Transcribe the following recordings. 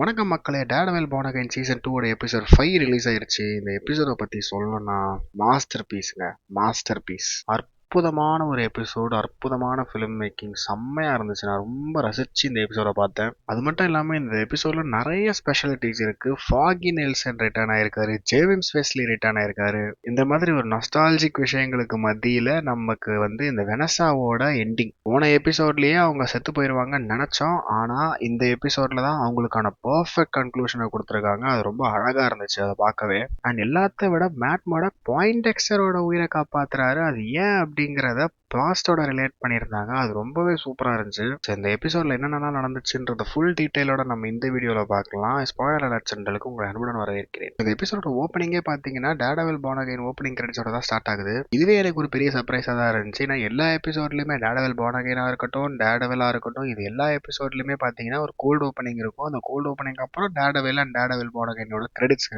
வணக்கம் மக்களே, Daredevil born again season 2 ஓட எபிசோட் 5 ரிலீஸ் ஆயிருச்சு. இந்த எபிசோட பத்தி சொல்லணும்னா மாஸ்டர் பீஸ்ங்க, மாஸ்டர் பீஸ். அற்புதமான ஒரு எபிசோடு, அற்புதமான ஃபிலிம் மேக்கிங், செம்மையா இருந்துச்சு. நான் ரொம்ப ரசிச்சு இந்த எபிசோட பார்த்தேன். அது மட்டும் இல்லாம இந்த எபிசோட்ல நிறைய ஸ்பெஷாலிட்டிஸ் இருக்கு. ஃபாகி நெல்சன் ரிட்டர்ன் ஆயிருக்காரு, ஜேவிம்ஸ் வெஸ்லி ரிட்டர்ன் ஆயிருக்காரு. இந்த மாதிரி ஒரு நொஸ்டாலஜிக் விஷயங்களுக்கு மத்தியில நமக்கு இந்த வெனசாவோட எண்டிங் போன எபிசோட்லயே அவங்க செத்து போயிருவாங்கன்னு நினைச்சோம். ஆனா இந்த எபிசோட்ல தான் அவங்களுக்கான பர்ஃபெக்ட் கன்க்ளூஷனை கொடுத்துருக்காங்க. அது ரொம்ப அழகா இருந்துச்சு அதை பார்க்கவே. அண்ட் எல்லாத்த விட மேட் மர்டாக் பாயிண்டெக்ஸரோட உயிரை காப்பாத்துறாரு. அது ஏன் அப்படிங்கிறத பாஸ்டோட ரிலேட் பண்ணியிருந்தாங்க. அது ரொம்பவே சூப்பரா இருந்துச்சு. So, இந்த எபிசோட்ல என்னென்னலாம் நடந்துச்சுன்றத ஃபுல் டீடைலோட நம்ம இந்த வீடியோல பார்க்கலாம். ஸ்பாயிலர் அலர்ட் சேனலுக்கு உங்களை அன்புடன் வரவேற்கிறேன். இந்த எபிசோட ஓப்பனிங்கே பார்த்தீங்கன்னா டேர்டெவில் பார்ன் அகைன் ஓப்பனிங் கிரெடிட்ஸோட தான் ஸ்டார்ட் ஆகுது. இதுவே எனக்கு ஒரு பெரிய சர்ப்ரைஸா தான் இருந்துச்சு. நான் எல்லா எபிசோட்லயுமே டேர்டெவில் பார்ன் அகைனா இருக்கட்டும், டேர்டெவிலா இருக்கட்டும், இது எல்லா எபிசோட்லயுமே பார்த்தீங்கன்னா ஒரு கோல்டு ஓப்பனிங் இருக்கும். அந்த கோல்டு ஓப்பனிங் அப்புறம் டேர்டெவில் அண்ட் டேர்டெவில் பார்ன் அகைனோட கிரெடிட்ஸ்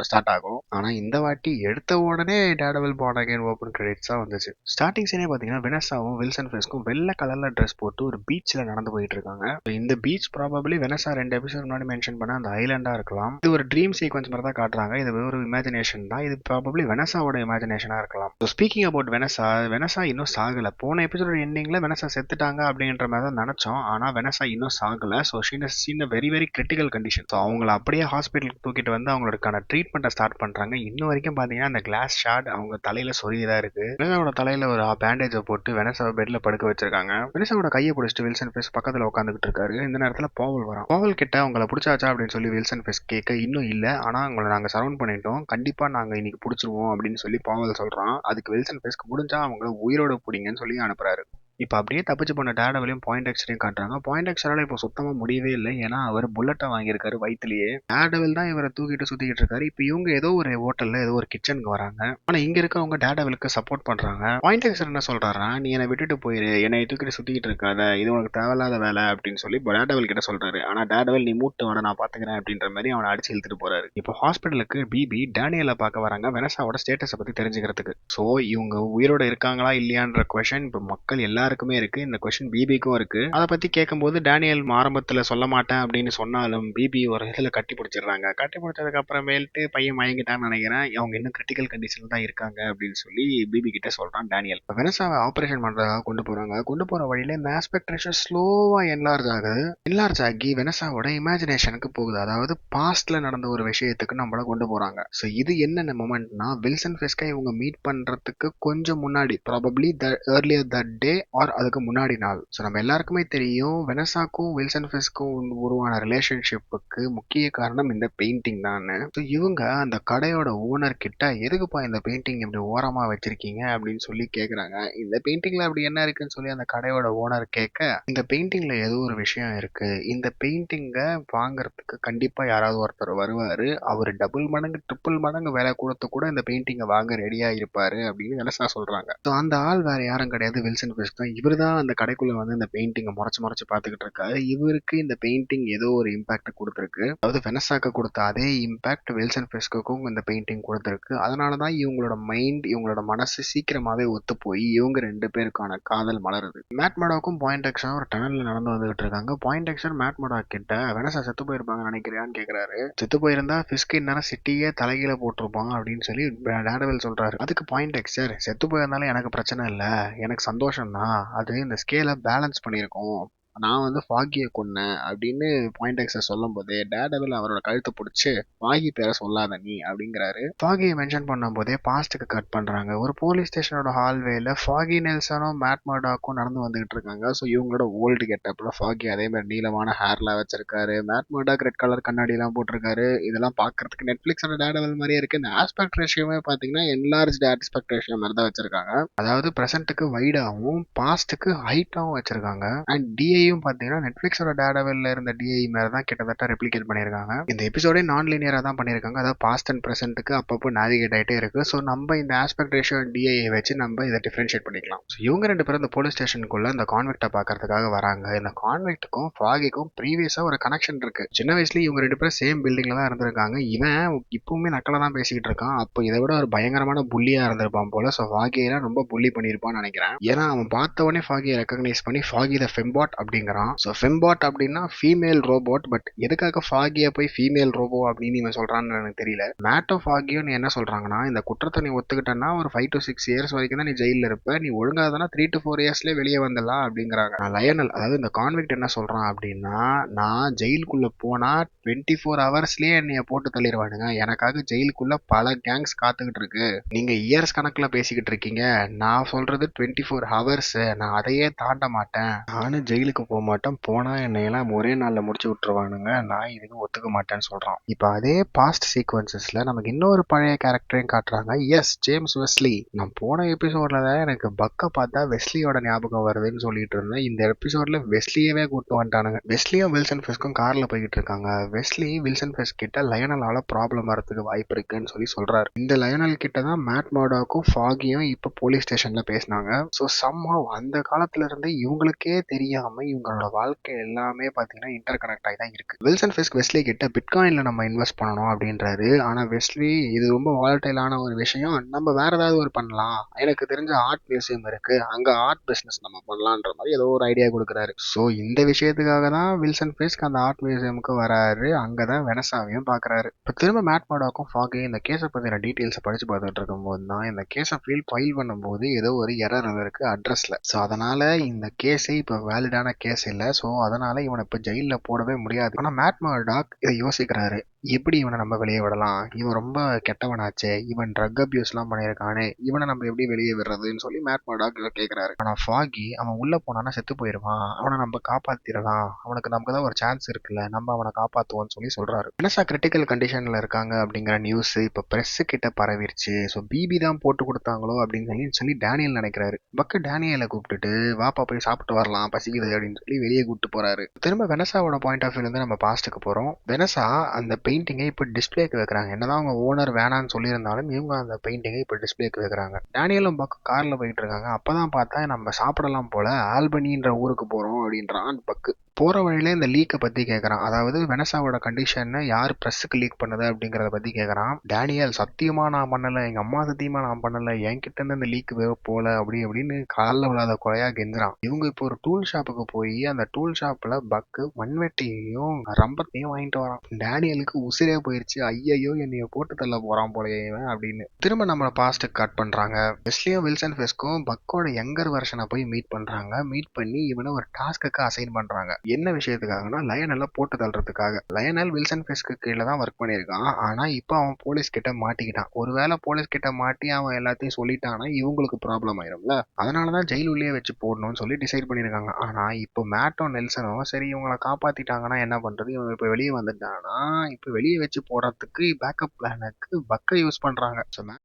ஸ்டார்ட் ஆகும். ஆனா இந்த வாட்டி எடுத்த உடனே daredevil born again open credits தான் வந்துச்சு. ஸ்டார்டிங் சீனே பார்த்தீங்கன்னா வெனசாவும் வில்சன் ஃபெஸ்க்கும் வெள்ளை கலர்ல ட்ரெஸ் போட்டு ஒரு பீச்ல நடந்து போயிட்டு இருக்காங்க. இந்த பீச் ப்ராபபிளி வெனசா 2 எபிசோட் முன்னாடி மென்ஷன் பண்ண அந்த ஐலாண்டா இருக்கலாம். இது ஒரு ட்ரீம் சீக்வன்ஸ் மாதிரி தான் காட்டுறாங்க. இது ஒரு இமேஜினேஷன் தான். இது ப்ராபபிளி வெனசாவோட இமேஜினேஷனா இருக்கலாம். ஸ்பீக்கிங் அபவுட் வெனசா இன்னும் சாகல. போன எபிசோட எண்டிங்ல வெனசா செத்துட்டாங்க அப்படின்ற மாதிரி தான் நினைச்சோம். ஆனா வெனசா இன்னும் சாகல. So scene very very critical condition. So அவங்கள அப்படியே ஹாஸ்பிட்டலுக்கு தூக்கிட்டு வந்து அவங்களுக்கான ட்ரீட்மெண்ட்டை ஸ்டார்ட் பண்றாங்க. இன்னும் வரைக்கும் பாத்தீங்கன்னா அந்த கிளாஸ் ஷாட் அவங்க தலையில சொரியதா இருக்கு. வெனசாவோட தலையில ஒரு பேண்டேஜை போட்டு வெனசாவை பெட்ல படுக்க வச்சிருக்காங்க. வெனசாவோட கையை பிடிச்சிட்டு வில்சன் ஃபெஸ் பக்கத்துல உட்காந்துட்டு இருக்காரு. இந்த நேரத்துல பாவல் வரான். பாவல் கிட்ட அவங்கள பிடிச்சாச்சா அப்படின்னு சொல்லி வில்சன் ஃபெஸ் கேட்க இன்னும் இல்ல, ஆனா அவங்கள நாங்க சரவுண்ட் பண்ணிட்டோம், கண்டிப்பா நாங்க இன்னைக்கு பிடிச்சிருவோம் அப்படின்னு சொல்லி பாவல் சொல்றான். அதுக்கு வில்சன் ஃபெஸ்க்கு முடிஞ்சா அவங்கள உயிரோட பிடிங்கன்னு சொல்லி அனுப்புறாரு. இப்போ அப்படியே தப்பிச்சு போன டேர்டெவிலையும் பாயிண்டெக்ஸரையும் காட்டுறாங்க. பாயிண்டெக்ஸரால இப்போ சுத்தமா முடியவே இல்லை. ஏன்னா அவர் புல்லட்டை வாங்கியிருக்காரு வயிற்றுலயே. டேர்டெவில் தான் இவரை தூக்கிட்டு சுத்திக்கிட்டு இருக்காரு. இப்போ இவங்க ஏதோ ஒரு ஹோட்டல்ல ஏதோ ஒரு கிச்சனுக்கு வராங்க. ஆனா இங்க இருக்கவங்க டேர்டெவிலுக்கு சப்போர்ட் பண்றாங்க. பாயிண்டெக்ஸர் என்ன சொல்றாருன்னா, நீ என்னை விட்டுட்டு போயிரு, என்னை தூக்கிட்டு சுத்திக்கிட்டு இருக்காத, இது உனக்கு தேவையில்லாத வேலை அப்படின்னு சொல்லி டேர்டெவில் கிட்ட சொல்றாரு. ஆனா டேர்டெவில் நீ மூட்டு வாட, நான் பாத்துக்கிறேன் அப்படின்ற மாதிரி அவனை அடிச்சு இழுத்துட்டு போறாரு. இப்போ ஹாஸ்பிட்டலுக்கு பிபி டேனியலை பார்க்க வராங்க வெனசாவோட ஸ்டேட்டஸை பத்தி தெரிஞ்சுக்கிறதுக்கு. ஸோ இவங்க உயிரோட இருக்காங்களா இல்லையான்ற கொஸ்டின் இப்போ மக்கள் எல்லாருக்குமே இருக்கு. இந்த கொஸ்டின் பிபிக்கும் இருக்கு. அதை பத்தி கேட்கும்போது டேனியல் ஆரம்பத்துல சொல்ல மாட்டேன் அப்படின்னு சொன்னாலும் பிபி ஒரு இதுல கட்டி பிடிச்சிடுறாங்க. கட்டி பிடிச்சதுக்கு அப்புறமேல்ட்டு பையன் மயங்கிட்டான்னு நினைக்கிறேன். அவங்க இன்னும் கிரிட்டிக்கல் கண்டிஷன்ல தான் இருக்காங்க அப்படின்னு சொல்லி பிபி கிட்ட சொல்றான் டேனியல். வெனசாவை ஆபரேஷன் பண்றதுக்காக கொண்டு போறாங்க. கொண்டு போற வழியில இந்த ஆஸ்பெக்ட் ரேஷியோ ஸ்லோவா என்லார்ஜ் ஆகுது. என்லார்ஜ் ஆகி வெனசாவோட இமேஜினேஷனுக்கு போகுது. அதாவது பாஸ்ட்ல நடந்த ஒரு விஷயத்துக்கு நம்மள கொண்டு போறாங்க. ஸோ இது என்னென்ன மொமெண்ட்னா, வில்சன் ஃபெஸ்கை இவங்க மீட் பண்றதுக்கு கொஞ்சம் முன்னாடி, probably earlier that day or அதுக்கு முன்னாடி நாள். ஸோ நம்ம எல்லாருக்குமே தெரியும் வெனசாக்கும் வில்சன் ஃபெஸ்க்கும் உருவான ரிலேஷன்ஷிப்புக்கு முக்கிய காரணம் இந்த பெயிண்டிங் தான். ஸோ இவங்க அந்த கடையோட ஓனர் கிட்ட எதுக்குப்பா இந்த பெயிண்டிங் இப்படி ஓரமா வச்சிருக்கீங்க அப்படின்னு சொல்லி கேக்குறாங்க. இந்த பெயிண்டிங்ல அப்படி என்ன இருக்குன்னு சொல்லி அந்த கடையோட ஓனர் கேட்க, இந்த பெயிண்டிங்ல ஏதோ ஒரு விஷயம் இருக்கு, இந்த பெயிண்டிங்கை வாங்குறதுக்கு கண்டிப்பா யாராவது ஒருத்தர் வருவாரு, அவர் டபுள் மடங்கு ட்ரிபிள் மடங்கு விலை கொடுத்து கூட இந்த பெயிண்டிங்கை வாங்க ரெடியா இருப்பாரு அப்படின்னு வெனசா சொல்றாங்க. ஸோ அந்த ஆள் வேற யாரும் கிடையாது, வில்சன் ஃபெஸ் தான். இவர் தான் அந்த கடைக்குள்ள இந்த பெயிண்டிங்கை முறைச்சு முறைச்சு பார்த்துக்கிட்டு இருக்காரு. இவருக்கு இந்த பெயிண்டிங் ஏதோ ஒரு இம்பாக்ட் கொடுத்துருக்கு. அதாவது வெனசாக்கு கொடுத்த அதே இம்பாக்ட் வில்சன் ஃபெஸ்க்கும் இந்த பெயிண்டிங் கொடுத்துருக்கு. அதனாலதான் இவங்களோட மைண்ட், இவங்களோட மனசு சீக்கிரமாவே ஒத்து போய் இவங்க 2 பேருக்கான காதல் மலருது. மேட் மர்டாக்கும் பாயிண்டெக்ஸரும் ஒரு டனல்ல நடந்து வந்துகிட்டு இருக்காங்க. பாயிண்டெக்ஸர் மேட் மர்டாக் கிட்ட வெனசா செத்து போயிருப்பாங்க நினைக்கிறியான்னு கேக்குறாரு. செத்து போயிருந்தா ஃபிஸ்க்கு இந்நேரம் சிட்டியே தலைகீழ போட்டிருப்பான் அப்படின்னு சொல்லி டேர்டெவில் சொல்றாரு. அதுக்கு பாயிண்டெக்ஸர், செத்து போயிருந்தாலும் எனக்கு பிரச்சனை இல்ல, எனக்கு சந்தோஷம் தான், அது இந்த ஸ்கேலை பேலன்ஸ் பண்ணியிருக்கோம், நான் ஃபாகியை கொன்னேன் அப்படின்னு பாயிண்டெக்ஸர் சொல்லும் போதே டேர்டெவில் அவரோட கழுத்தை பிடிச்சி ஃபாகி பேரை சொல்லாத நீ அப்படிங்கிறாரு. ஃபாகியை மென்ஷன் பண்ணும் போதே பாஸ்ட்டுக்கு கட் பண்றாங்க. ஒரு போலீஸ் ஸ்டேஷனோட ஹால்வேல ஃபாகி நெல்சனும் மேட் மர்டாக்கும் நடந்து வந்துகிட்டு இருக்காங்க. ஸோ இவங்களோட ஓல்டு கெட்டப்ல ஃபாகி அதே மாதிரி நீளமான ஹேர்லாம் வச்சிருக்காரு. மேட் மர்டாக் ரெட் கலர் கண்ணாடி எல்லாம் போட்டிருக்காரு. இதெல்லாம் பாக்குறதுக்கு நெட்ஃபிளிக்ஸோட டேர்டெவில் மாதிரியே இருக்கு. இந்த ஆஸ்பெக்ட் ரேஷியோவே பாத்தீங்கன்னா என்லார்ஜ் ஆஸ்பெக்ட் ரேஷியோ மாதிரி தான் வச்சிருக்காங்க. அதாவது பிரசன்ட்டுக்கு வைடாவும் பாஸ்ட்டுக்கு ஹைட்டாவும் வச்சிருக்காங்க. அண்ட் டிஐ பாத்தீங்கன்னா நெட்ஃபிளிக்ஸோட டேர்டெவில்ல இருந்த டிஐ மாதிரி தான் கிட்டத்தட்ட ரெப்ளிகேட் பண்ணிருக்காங்க. இந்த எபிசோடே நான் லீனியரா தான் பண்ணிருக்காங்க. அதாவது பாஸ்ட் அண்ட் பிரசன்ட்டுக்கு அப்பப்போ நேவிகேட் ஆயிட்டே இருக்கு. ஸோ நம்ம இந்த ஆஸ்பெக்ட் ரேஷியோ டிஐ வச்சு நம்ம இதை டிஃபரன்ஷியேட் பண்ணிக்கலாம். ஸோ இவங்க 2 பேரும் இந்த போலீஸ் ஸ்டேஷனுக்குள்ள இந்த கான்வெக்டை பாக்குறதுக்காக வராங்க. இந்த கான்வெக்ட்டுக்கும் ஃபாகிக்கும் ப்ரீவியஸா ஒரு கனெக்ஷன் இருக்கு. சின்ன வயசுல இவங்க 2 பேரும் சேம் பில்டிங்ல தான் இருந்திருக்காங்க. இவன் இப்பவுமே நக்கலா தான் பேசிக்கிட்டு இருக்கான். அப்போ இதை விட ஒரு பயங்கரமான புள்ளியா இருந்திருப்பான் போல. ஸோ ஃபாகியெல்லாம் ரொம்ப புள்ளி பண்ணியிருப்பான்னு நினைக்கிறேன். ஏன்னா அவன் பார்த்த உடனே ஃபாகியை ரெக்கக்னைஸ் பண்ணி ஃபாகி த ஃபெம்பாட் அப்படிங்கிறான். ஸோ ஃபெம்பாட் அப்படின்னா ஃபீமேல் ரோபோட். பட் எதுக்காக ஃபாகியை போய் ஃபீமேல் ரோபோ அப்படின்னு இவன் சொல்றான்னு எனக்கு தெரியல. மேட்டும் ஃபாகியும் நீ என்ன சொல்றாங்கன்னா, இந்த குற்றத்தை நீ ஒத்துக்கிட்டன்னா ஒரு 5 to 6 இயர்ஸ் வரைக்கும் தான் நீ ஜெயிலில் இருப்ப, நீ ஒழுங்காக தானே 3 to 4 இயர்ஸ்லேயே வெளியே வந்துடலாம் அப்படிங்கிறாங்க. நான் லயனல், அதாவது இந்த கான்விக்ட் என்ன சொல்றான் அப்படின்னா, நான் ஜெயிலுக்குள்ள போனா 24 ஹவர்ஸ்லயே என்னைய போட்டு தள்ளிடுவானுங்க, எனக்காக ஜெயிலுக்குள்ள பல கேங்ஸ் காத்துக்கிட்டு இருக்கு, நீங்க இயர்ஸ் கணக்குல பேசிக்கிட்டு இருக்கீங்க, நான் சொல்றது 24 ஹவர்ஸ், நான் அதையே தாண்ட மாட்டேன், நானும் ஜெயிலுக்கு போக மாட்டேன், போனா என்னையெல்லாம் ஒரே நாள்ல முடிச்சு விட்டுருவானுங்க, நான் இதுக்கு ஒத்துக்க மாட்டேன்னு சொல்றான். இப்ப அதே பாஸ்ட் சீக்வன்சஸ்ல நமக்கு இன்னொரு பழைய கேரக்டரையும் காட்டுறாங்க. Yes, James Wesley. நான் போன எபிசோட்ல தான் எனக்கு பக்க பார்த்தா வெஸ்லியோட ஞாபகம் வருதுன்னு சொல்லிட்டு இருந்தேன். இந்த எபிசோட்ல வெஸ்லியவே கூட்டு வந்துட்டானுங்க. வெஸ்லியும் வில்சன் ஃபெஸ்க்கும் கார்ல போய்கிட்டு இருக்காங்க. வெஸ்லி வில்சன் ஃபெஸ் கிட்ட லயனலால ப்ராப்ளம் வரதுக்கு வாய்ப்பு இருக்குன்னு சொல்றாரு. இந்த லயனல் கிட்ட தான் மேட் மர்டாக்கும் ஃபாகியும் இப்ப போலீஸ் ஸ்டேஷன்ல பேசினாங்க. ஸோ சம்ஹவ் அந்த காலத்துல இருந்து இவங்களுக்கே தெரியாம இவங்களோட வாழ்க்கை எல்லாமே பாத்தீங்கன்னா இன்டர் கனெக்ட் ஆகி தான் இருக்கு. வில்சன் ஃபெஸ்க் வெஸ்லி கிட்ட பிட்காயின்ல நம்ம இன்வெஸ்ட் பண்ணணும் அப்படின்றாரு. ஆனா வெஸ்லி இது ரொம்ப வாலட்டைலான ஒரு விஷயம், நம்ம வேற ஏதாவது ஒரு பண்ணலாம், எனக்கு தெரிஞ்ச ஆர்ட் மியூசியம் இருக்கு, அங்க ஆர்ட் பிசினஸ் நம்ம பண்ணலான்ற மாதிரி ஏதோ ஒரு ஐடியா கொடுக்குறாரு. ஸோ இந்த விஷயத்துக்காக தான் வில்சன் ஃபெஸ்க் அந்த ஆர்ட் மியூசியமுக்கு வராரு. அங்கதான் வெனசாவையும் பாக்குறாரு. இப்போ திரும்ப மேட் மர்டாக்கும் ஃபாகி இந்த கேஸை பத்தின டீட்டெயில்ஸை படிச்சு பார்த்துட்டு இருக்கும்போது தான் இந்த கேஸை ஃபைல் பண்ணும்போது ஏதோ ஒரு எரர் இருக்கு அட்ரஸ்ல. ஸோ அதனால இந்த கேஸே இப்போ வேலிடான கேஸ் இல்லை. ஸோ அதனால இவனை இப்போ ஜெயிலில் போடவே முடியாது. ஆனால் மேட் மர்டாக் இதை யோசிக்கிறாரு, எப்படி இவனை நம்ம வெளியே விடலாம், இவன் ரொம்ப கெட்டவனாச்சே, இவன் ட்ரக் அபியூஸ்லாம் பண்ணியிருக்கானே, இவனை நம்ம எப்படி வெளியே விடுறதுன்னு சொல்லி மேட் மர்டாக் கேட்கிறாரு. ஆனா ஃபாகி அவன் உள்ள போனானா செத்து போயிடுவான், அவனை நம்ம காப்பாத்திடலாம், அவனுக்கு நமக்கு தான் ஒரு சான்ஸ் இருக்குல்ல, நம்ம அவனை காப்பாத்துவோம்னு சொல்றாரு. வெனசா கிரிட்டிக்கல் கண்டிஷன்ல இருக்காங்க அப்படிங்கிற நியூஸ் இப்ப பிரஸ் கிட்ட பரவிருச்சு. ஸோ பிபி தான் போட்டு கொடுத்தாங்களோ அப்படின்னு சொல்லி டேனியல் நினைக்கிறாரு. பக்கு டேனியலை கூப்பிட்டுட்டு வாப்பா போய் சாப்பிட்டு வரலாம் பசிக்குது அப்படின்னு சொல்லி வெளியே கூப்பிட்டு போறாரு. திரும்ப வெனசாவோட பாயிண்ட் ஆஃப் வியூல இருந்து நம்ம பாஸ்ட்டுக்கு போறோம். வெனசா அந்த பெயிண்டிங்கை இப்போ டிஸ்பிளேக்கு வைக்கிறாங்க. என்னதான் அவங்க ஓனர் வேணான்னு சொல்லியிருந்தாலும் இவங்க அந்த பெயிண்டிங்கை இப்போ டிஸ்பிளேக்கு வைக்கிறாங்க. டேனியலும் பக்கு கார்ல போயிட்டு இருக்காங்க. அப்பதான் பார்த்தா நம்ம சாப்பிடலாம் போல, ஆல்பனின்ற ஊருக்கு போறோம் அப்படின்றான் பக்கு. போற வழியில இந்த லீக்கை பத்தி கேட்கறான். அதாவது வெனசாவோட கண்டிஷன் யார் பிரஸ்ஸுக்கு லீக் பண்ணது அப்படிங்கறத பத்தி கேட்கறான். டேனியல் சத்தியமா நான் பண்ணல, எங்க அம்மா சத்தியமா நான் பண்ணல, என்கிட்ட இருந்து இந்த லீக் போல அப்படி அப்படின்னு காலில் விழாத குறையா கெஞ்சுறான். இவங்க இப்போ ஒரு டூல் ஷாப்புக்கு போய் அந்த டூல் ஷாப்ல பக்கு மண்வெட்டியையும் ரம்பத்தையும் வாங்கிட்டு வரான். டேனியலுக்கு உசிரே போயிருச்சு. ஐயையோ என்னைய போட்டு தள்ள போறான் போலயே இவன் அப்படின்னு. திரும்ப நம்ம பாஸ்ட்டுக்கு கட் பண்றாங்க. வெஸ்லியும் வில்சன் ஃபெஸ்க்கும் பக்கோட யங்கர் வெர்ஷனை போய் மீட் பண்றாங்க. மீட் பண்ணி இவனை ஒரு டாஸ்க்கு அசைன் பண்றாங்க. என்ன விஷயத்துக்காகனா லயனல போட்டு தள்ளுறதுக்காக. லயனல் வில்சன் ஃபெஸ்க்கு கீழே தான் ஒர்க் பண்ணியிருக்கான். ஆனா இப்போ அவன் போலீஸ் கிட்ட மாட்டிக்கிட்டான். ஒருவேளை போலீஸ் கிட்ட மாட்டி அவன் எல்லாத்தையும் சொல்லிட்டானா இவங்களுக்கு ப்ராப்ளம் ஆயிரும்ல, அதனாலதான் ஜெயில் உள்ளே வச்சு போடணும்னு சொல்லி டிசைட் பண்ணிருக்காங்க. ஆனா இப்போ மேட்டும் நெல்சனும் சரி இவங்களை காப்பாத்திட்டாங்கன்னா என்ன பண்றது, இவங்க இப்ப வெளியே வந்துட்டானா இப்ப வெளியே வச்சு போறதுக்கு பேக்கப் பிளானுக்கு பக்கை யூஸ் பண்றாங்க.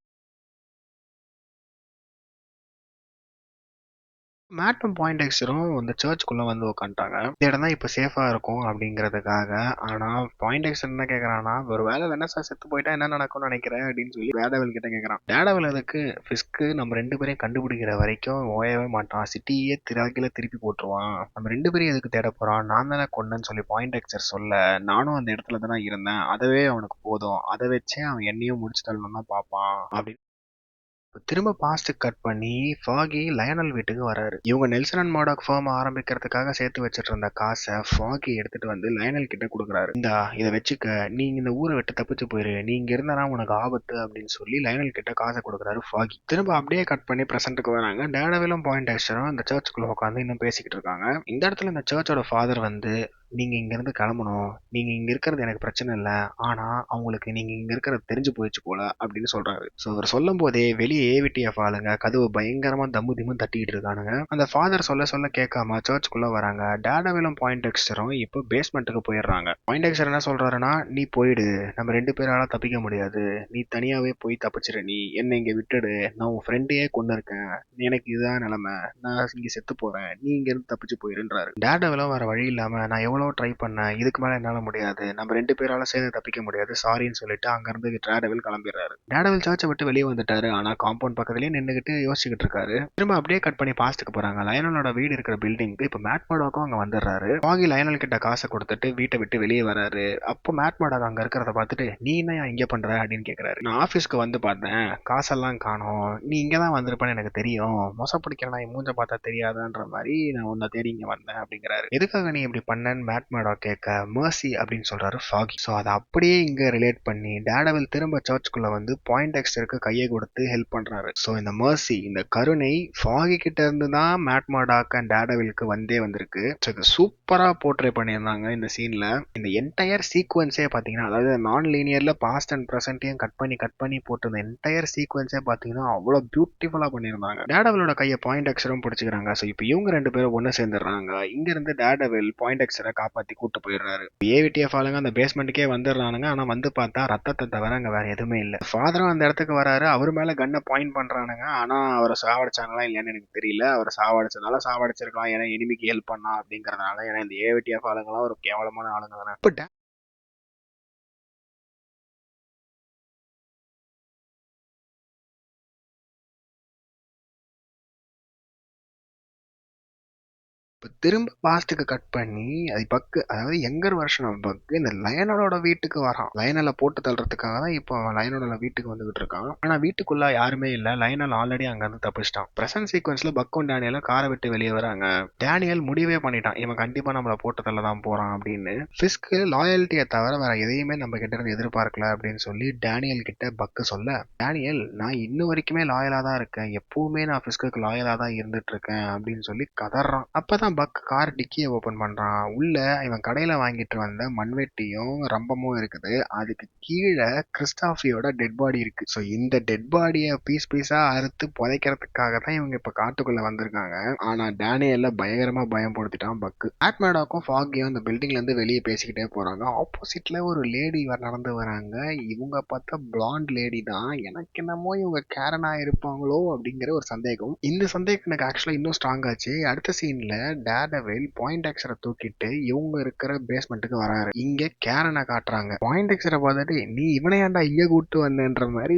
மேட்டும் பாயிண்டெக்ஸ்டரும் இந்த சர்ச்சுக்குள்ள வந்து உட்காந்துட்டாங்க. இந்த இடம் தான் இப்போ சேஃபா இருக்கும் அப்படிங்கிறதுக்காக. ஆனா பாயிண்டெக்ஸ்டர் என்ன கேட்கறான்னா, ஒரு வேலை வெனசா செத்து போயிட்டா என்ன நடக்கும்னு நினைக்கிறேன் அப்படின்னு சொல்லி டேடவில் கிட்ட கேட்கறான். டேடவில் அதுக்கு ஃபிஸ்க்கு நம்ம 2 பேரையும் கண்டுபிடிக்கிற வரைக்கும் ஓயவே மாட்டான், சிட்டியே திராக்கில திருப்பி போட்டுருவான், நம்ம 2 பேரையும் எதுக்கு தேட போறான், நான் தானே கொண்டேன்னு சொல்லி பாயிண்டெக்ஸ்டர் சொல்ல, நானும் அந்த இடத்துல தானே இருந்தேன், அதவே அவனுக்கு போதும், அதை வச்சே அவன் என்னையும் முடிச்சு தள்ளணும் தான் பார்ப்பான் அப்படின்னு. திரும்ப பாஸ்ட் கட் பண்ணி ஃபாகி லயனல் வீட்டுக்கு வராரு. இவங்க நெல்சன் அண்ட் மார்டாக் ஃபார்ம் ஆரம்பிக்கிறதுக்காக சேர்த்து வச்சிட்டு இருந்த காசை ஃபாகி எடுத்துட்டு வந்து லயனல் கிட்ட கொடுக்குறாரு. இந்தா இதை வச்சுக்க, நீங்க இந்த ஊரை விட்டு தப்பிச்சு போயிரு, நீங்க இருந்தா உனக்கு ஆபத்து அப்படின்னு சொல்லி லயனல் கிட்ட காசை கொடுக்குறாரு ஃபாகி. திரும்ப அப்படியே கட் பண்ணி பிரசன்ட்டுக்கு வராங்க. டேடவிலும் பாயிண்டெக்ஸ்டரும் இந்த சர்ச்சுக்குள்ள உட்காந்து இன்னும் பேசிக்கிட்டு இருக்காங்க. இந்த இடத்துல இந்த சர்ச்சோட ஃபாதர் வந்து, நீங்க இங்க இருந்து கிளம்பணும், நீங்க இங்க இருக்கிறது எனக்கு பிரச்சனை இல்ல, ஆனா அவங்களுக்கு நீங்க இங்க இருக்கிறது தெரிஞ்சு போயிடுச்சு போல அப்படின்னு சொல்றாரு. சோ அவர் சொல்லும் போதே வெளியே ஏவிடிஎஃப் ஆளுங்க கதவு பயங்கரமா தம்மு திம்மு தட்டிட்டு இருக்கானுங்க. அந்த ஃபாதர் சொல்ல சொல்ல கேட்காம சர்ச்சுக்குள்ள வராங்க. டேடவிலும் பாயிண்டெக்ஸ்டரும் இப்போ பேஸ்மெண்ட்டுக்கு போயிடுறாங்க. பாயிண்டெக்ஸ்டர் என்ன சொல்றாருன்னா, நீ போயிடு, நம்ம 2 பேரால தப்பிக்க முடியாது, நீ தனியாவே போய் தப்பிச்சிரு, நீ என்ன இங்க விட்டுடு, நான் உன் ஃப்ரெண்டையே கொண்டு இருக்கேன், எனக்கு இதுதான் நிலைமை, நான் இங்க செத்து போறேன், நீ இங்க இருந்து தப்பிச்சு போயிருன்றாரு. டேடவிலும் வேற வழி இல்லாம, நான் எவ்வளவு எவ்வளோ ட்ரை பண்ணேன், இதுக்கு மேலே என்னால் முடியாது, நம்ம 2 பேரால சேர்ந்து தப்பிக்க முடியாது, சாரின்னு சொல்லிட்டு அங்கேருந்து டேர்டெவில் கிளம்பிடுறாரு. டேர்டெவில் சர்ச்சை விட்டு வெளியே வந்துட்டாரு. ஆனால் காம்பவுண்ட் பக்கத்துலேயே நின்றுக்கிட்டு யோசிச்சுக்கிட்டு இருக்காரு. திரும்ப அப்படியே கட் பண்ணி பாஸ்ட்டுக்கு போகிறாங்க. லயனலோட வீடு இருக்கிற பில்டிங் இப்போ மேட் மர்டாக்கும் அங்கே வந்துடுறாரு. ஃபாகி லயனல் கிட்ட காசை கொடுத்துட்டு வீட்டை விட்டு வெளியே வராரு. அப்போ மேட் மர்டாக் அங்கே இருக்கிறத பார்த்துட்டு, நீ என்ன இங்கே பண்ணுற அப்படின்னு கேட்குறாரு. நான் ஆஃபீஸ்க்கு வந்து பார்த்தேன், காசெல்லாம் காணோம், நீ இங்கே தான் வந்திருப்பேன்னு எனக்கு தெரியும், மொசை பிடிக்கிற நான் மூஞ்ச பார்த்தா தெரியாதான்ற மாதிரி நான் உன்னை தேடி இங்கே வந்தேன் அப்படிங்கிறாரு. எதுக்காக நீ இப்படி பண்ணேன்னு மேட் மர்டாக் கேட்க, மர்சி அப்படின்னு சொல்றாரு ஃபாகி. ஸோ அதை அப்படியே இங்கே ரிலேட் பண்ணி டேர்டெவில் திரும்ப சர்ச்சுக்குள்ள வந்து பாயிண்டெக்ஸ்டருக்கு கையை கொடுத்து ஹெல்ப் பண்றாரு. ஸோ இந்த மர்சி, இந்த கருணை ஃபாகி கிட்ட இருந்து தான் மேட் மர்டாக் அண்ட் டேர்டெவிலுக்கு வந்திருக்கு. ஸோ இது சூப்பரா போர்ட்ரே பண்ணியிருந்தாங்க இந்த சீன்ல. இந்த என்டையர் சீக்வன்ஸே பார்த்தீங்கன்னா, அதாவது நான் லீனியர்ல பாஸ்ட் அண்ட் ப்ரெசென்ட்டையும் கட் பண்ணி போட்டு இந்த என்டையர் சீக்வன்ஸே பார்த்தீங்கன்னா அவ்வளோ பியூட்டிஃபுல்லா பண்ணியிருந்தாங்க. டேர்டெவிலோட கையை பாயிண்டெக்ஸ்டரும் பிடிச்சிக்கிறாங்க. ஸோ இப்போ இவங்க 2 பேரும் ஒன்று சேர்ந்துடுறாங்க. இங்க இருந்து டேர்டெவில் பாயிண்டெக்ஸ்டரை காப்பாற்றி கூட்டு போயிடுறாரு. ஏவிடிஎஃப் ஆளுங்க அந்த பேஸ்மெண்ட்டுக்கே வந்துடுறானுங்க. ஆனா வந்து பார்த்தா ரத்தத்தை தவிர அங்க வேற எதுவுமே இல்லை. ஃபாதரும் அந்த இடத்துக்கு வராரு. அவர் மேல கன்னை பாயிண்ட் பண்றானுங்க. ஆனா அவரை சாவடிச்சாங்களா இல்லையான்னு எனக்கு தெரியல. அவரை சாவடிச்சதுனால சாவடிச்சிருக்கலாம், ஏன்னா எனிமிக்கு ஹெல்ப் பண்ணா அப்படிங்கறதுனால. ஏன்னா இந்த ஏவிடிஎஃப் ஆளுங்களாம் ஒரு கேவலமான ஆளுங்க தானே. இப்போ திரும்ப பாஸ்ட்டுக்கு கட் பண்ணி அது பக்கு, அதாவது யங்கர் வெர்ஷன் ஆஃப் பக்கு இந்த லயனலோட வீட்டுக்கு வரான். லயனலை போட்டு தள்ளுறதுக்காக தான் இப்போ அவன் லயனலோட வீட்டுக்கு வந்துகிட்டு இருக்கான். ஆனா வீட்டுக்குள்ள யாருமே இல்லை. லயனல் ஆல்ரெடி அங்க இருந்து தப்பிச்சிட்டான். பிரசன்ட் சீக்வன்ஸ்ல பக்கும் டேனியலும் காரை விட்டு வெளியே வராங்க. டேனியல் முடிவே பண்ணிட்டான், இவன் கண்டிப்பா நம்மளை போட்டு தள்ள தான் போறான் அப்படின்னு. ஃபிஸ்க்கு லாயல்ட்டியை தவிர வேற எதையுமே நம்ம கிட்ட இருந்து எதிர்பார்க்கல அப்படின்னு சொல்லி டேனியல் கிட்ட பக்கு சொல்ல, டேனியல் நான் இன்னும் வரைக்குமே லாயலா தான் இருக்கேன், எப்பவுமே நான் ஃபிஸ்க்கு லாயலா தான் இருந்துட்டு இருக்கேன் அப்படின்னு சொல்லி கதறான். அப்பதான் பக் கார் டிக்கியை ஓபன் பண்றான். உள்ள இவன் கடையில வாங்கிட்டு வந்த மண்வெட்டியும் ரம்பமும் இருக்குது. அதுக்கு கீழே கிறிஸ்டாஃபியோட டெட் பாடி இருக்கு. ஸோ இந்த டெட் பாடியை பீஸ் பீஸா அறுத்து புதைக்கிறதுக்காக தான் இவங்க இப்ப காட்டுக்குள்ள வந்திருக்காங்க. ஆனா டேனியல்ல பயங்கரமா பயன்படுத்திட்டான் பக்கு. மேட்மேடாக்கும் ஃபாகியும் அந்த பில்டிங்ல இருந்து வெளியே பேசிக்கிட்டே போறாங்க. ஆப்போசிட்ல ஒரு லேடி நடந்து வராங்க. இவங்க பார்த்தா பிளாண்ட் லேடி தான். எனக்கு என்னமோ இவங்க கேரனா இருப்பாங்களோ அப்படிங்கிற ஒரு சந்தேகம். இந்த சந்தேகம் எனக்கு ஆக்சுவலா இன்னும் ஸ்ட்ராங் ஆச்சு. அடுத்த சீன்ல டேர்டெவில் பாயிண்டெக்ஸ்டரை தூக்கிட்டு இவங்க இருக்கிற பேஸ்மெண்ட்டுக்கு வராரு. இங்க கேரனை காட்டுறாங்க. பாயிண்டெக்ஸ்டரை பார்த்துட்டு நீ இவனை ஏன்டா இங்க கூட்டு வந்தன்ற மாதிரி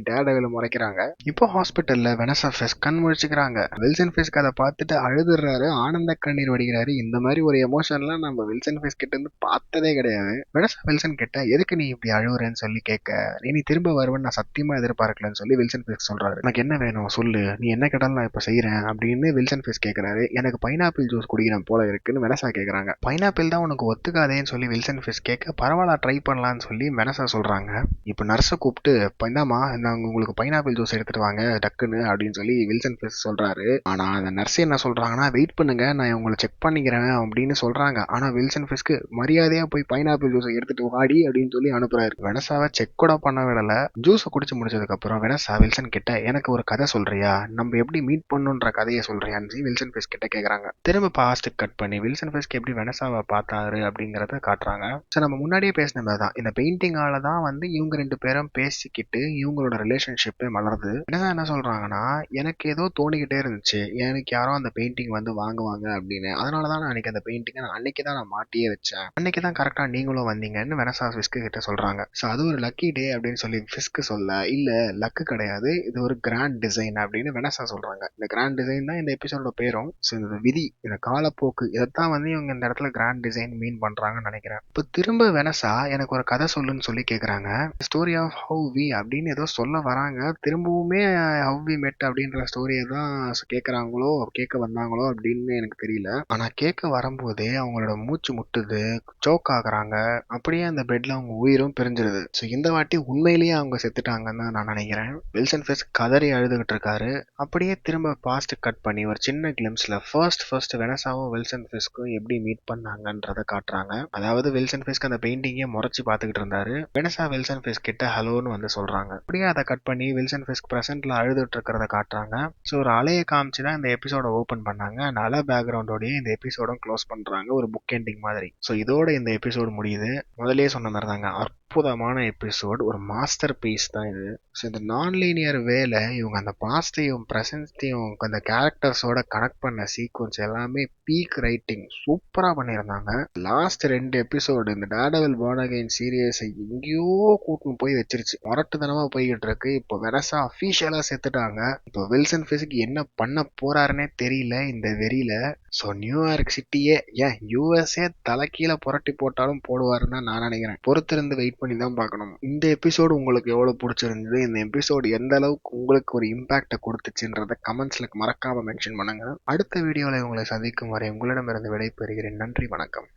டேர்டெவில் முறைக்கிறாங்க. இப்போ ஹாஸ்பிட்டல்ல வெனசா ஃபெஸ்க் கண் முழிச்சுக்கிறாங்க. வில்சன் ஃபெஸ்க் அதை பார்த்துட்டு அழுதுறாரு, ஆனந்த கண்ணீர் வடிக்கிறாரு. இந்த மாதிரி ஒரு எமோஷன்லாம் நம்ம வில்சன் ஃபெஸ்க் கிட்ட இருந்து பார்த்ததே கிடையாது. வெனசா வில்சன் கிட்ட எதுக்கு நீ இப்படி அழுகுறேன்னு சொல்லி கேட்க, நீ திரும்ப வருவன்னு நான் சத்தியமா எதிர்பார்க்கலன்னு சொல்லி வில்சன் ஃபெஸ்க் சொல்றாரு. எனக்கு என்ன வேணும் சொல்லு, நீ என்ன கேட்டாலும் நான் இப்ப செய்யறேன் அப்படின்னு வில்சன் ஃபெஸ்க் கேட்கிறாரு. எனக்கு பைனாப்பிள் ஜூஸ் குடிக்கிறேன் போல இருக்குன்னு வெனசா கேட்குறாங்க. பைனாப்பிள் தான் உனக்கு ஒத்துக்காதேன்னு சொல்லி வில்சன் ஃபிஷ் கேட்க, பரவாயில்ல ட்ரை பண்ணலான்னு சொல்லி வெனசா சொல்றாங்க. இப்போ நர்ஸை கூப்பிட்டு இந்தாமா நாங்கள் உங்களுக்கு பைனாப்பிள் ஜூஸ் எடுத்துட்டு வாங்க டக்குன்னு அப்படின்னு சொல்லி வில்சன் ஃபிஷ் சொல்றாரு. ஆனா அந்த நர்ஸ் என்ன சொல்றாங்கன்னா, வெயிட் பண்ணுங்க நான் உங்களை செக் பண்ணிக்கிறேன் அப்படின்னு சொல்றாங்க. ஆனா வில்சன் ஃபிஷ்க்கு மரியாதையா போய் பைனாப்பிள் ஜூஸை எடுத்துட்டு வாடி அப்படின்னு சொல்லி அனுப்புறாரு. வெனசாவை செக் கூட பண்ண விடல. ஜூஸை குடிச்சு முடிச்சதுக்கு அப்புறம் வெனசா வில்சன் கிட்ட எனக்கு ஒரு கதை சொல்றியா, நம்ம எப்படி மீட் பண்ணுன்ற கதையை சொல்றியான்னு வில்சன் ஃபிஷ் கிட்ட கேக்குறாங்க. திரும்ப பாஸ்ட்டுக்கு கட் பண்ணி வில்சன் ஃபெஸ்க் எப்படி வெனசாவை பார்த்தாரு அப்படிங்கிறத காட்டுறாங்க. ஸோ நம்ம முன்னாடியே பேசின மாதிரி தான் இந்த பெயிண்டிங்கால தான் வந்து இவங்க 2 பேரும் பேசிக்கிட்டு இவங்களோட ரிலேஷன்ஷிப்பே மலருது. என்ன சொல்றாங்கன்னா, எனக்கு ஏதோ தோணிக்கிட்டே இருந்துச்சு, எனக்கு யாரோ அந்த பெயிண்டிங் வந்து வாங்குவாங்க அப்படின்னு. அதனால தான் நான் அன்னைக்கு அந்த பெயிண்டிங்கை அன்னைக்கு தான் நான் மாட்டியே வச்சேன், அன்னைக்கு தான் கரெக்டாக நீங்களும் வந்தீங்கன்னு வெனசா ஃபிஸ்க்கு கிட்ட சொல்றாங்க. ஸோ அது ஒரு லக்கி டே அப்படின்னு சொல்லி ஃபிஸ்க்கு சொல்ல, இல்ல லக்கு கிடையாது, இது ஒரு கிராண்ட் டிசைன் அப்படின்னு வெனசா சொல்றாங்க. இந்த கிராண்ட் டிசைன் தான் இந்த எபிசோட பேரும். ஸோ இந்த விதி, இந்த காலப்போக்கு, இதைத்தான் வந்து இவங்க இந்த இடத்துல கிராண்ட் டிசைன் மீன் பண்றாங்கன்னு நினைக்கிறேன். இப்போ திரும்ப வெனசா எனக்கு ஒரு கதை சொல்லுன்னு சொல்லி கேக்குறாங்க. ஸ்டோரி ஆஃப் ஹவ் வி அப்படின்னு ஏதோ சொல்ல வராங்க. திரும்பவுமே ஹவ் வி மெட் அப்படின்ற ஸ்டோரியை தான் கேட்கறாங்களோ கேட்க வந்தாங்களோ அப்படின்னு எனக்கு தெரியல. ஆனா கேட்க வரும்போதே அவங்களோட மூச்சு முட்டுது, சோக் ஆகுறாங்க. அப்படியே அந்த பெட்ல அவங்க உயிரும் பிரிஞ்சிருது. ஸோ இந்த வாட்டி உண்மையிலேயே அவங்க செத்துட்டாங்கன்னு தான் நான் நினைக்கிறேன். வில்சன் ஃபெஸ்க் கதறி அழுதுகிட்டு இருக்காரு. அப்படியே திரும்ப பாஸ்ட் கட் பண்ணி ஒரு சின்ன கிளிம்ஸ்ல ஃபர்ஸ்ட் வெனசாவும் வில்சன் ஃபிஸ்க்கும் எப்படி மீட் பண்ணாங்கன்றத காட்டுறாங்க. அதாவது வில்சன் ஃபிஸ்க் அந்த பெயிண்டிங்கே முறைச்சு பார்த்துக்கிட்டு இருந்தாரு. வெனசா வில்சன் ஃபிஸ்க் கிட்ட ஹலோன்னு வந்து சொல்றாங்க. அப்படியே அதை கட் பண்ணி வில்சன் ஃபிஸ்க் பிரசன்ட்ல அழுதுட்டு இருக்கிறத காட்டுறாங்க. ஸோ ஒரு அலையை காமிச்சு தான் இந்த எபிசோட ஓபன் பண்ணாங்க. நல்ல பேக்ரவுண்டோடய இந்த எபிசோடும் க்ளோஸ் பண்றாங்க, ஒரு புக் எண்டிங் மாதிரி. ஸோ இதோட இந்த எபிசோடு முடியுது. முதலே சொன்ன மாதிரி தாங்க, அற்புதமான எபிசோட், ஒரு மாஸ்டர் பீஸ் தான் இது. ஸோ இந்த நான் லீனியர் வேல இவங்க அந்த பாஸ்டையும் ப்ரெசன்ஸையும் அந்த கேரக்டர்ஸோட கனெக்ட் பண்ண சீக்வன்ஸ் எல்லாமே பீக் ரைட்டிங் சூப்பராக பண்ணியிருந்தாங்க. லாஸ்ட் 2 எபிசோடு இந்த டேர்டெவில் பார்ன் அகைன் சீரியஸை எங்கேயோ கூட்டின்னு போய் வச்சிருச்சு. முரட்டுத்தனமாக போய்கிட்டு இருக்கு. இப்போ வெனஸா அஃபீஷியலாக சேர்த்துட்டாங்க. இப்போ வில்சன் ஃபிஸ்க் என்ன பண்ண போறாருன்னே தெரியல இந்த வெறியில. ஸோ நியூயார்க் சிட்டியே ஏன் யூஎஸ்ஏ தலைக்கீழே புரட்டி போட்டாலும் போடுவாருன்னு தான் நான் நினைக்கிறேன். பொறுத்திருந்து வெயிட் பண்ணி தான் பார்க்கணும். இந்த எபிசோடு உங்களுக்கு எவ்வளோ பிடிச்சிருந்தது, இந்த எபிசோடு எந்த அளவுக்கு உங்களுக்கு ஒரு இம்பாக்டை கொடுத்துச்சுன்றத கமெண்ட்ஸ்ல மறக்காம மென்ஷன் பண்ணுங்க. அடுத்த வீடியோவில் உங்களை சந்திக்கும் வரை உங்களிடமிருந்து விடைபெறுகிறேன். நன்றி, வணக்கம்.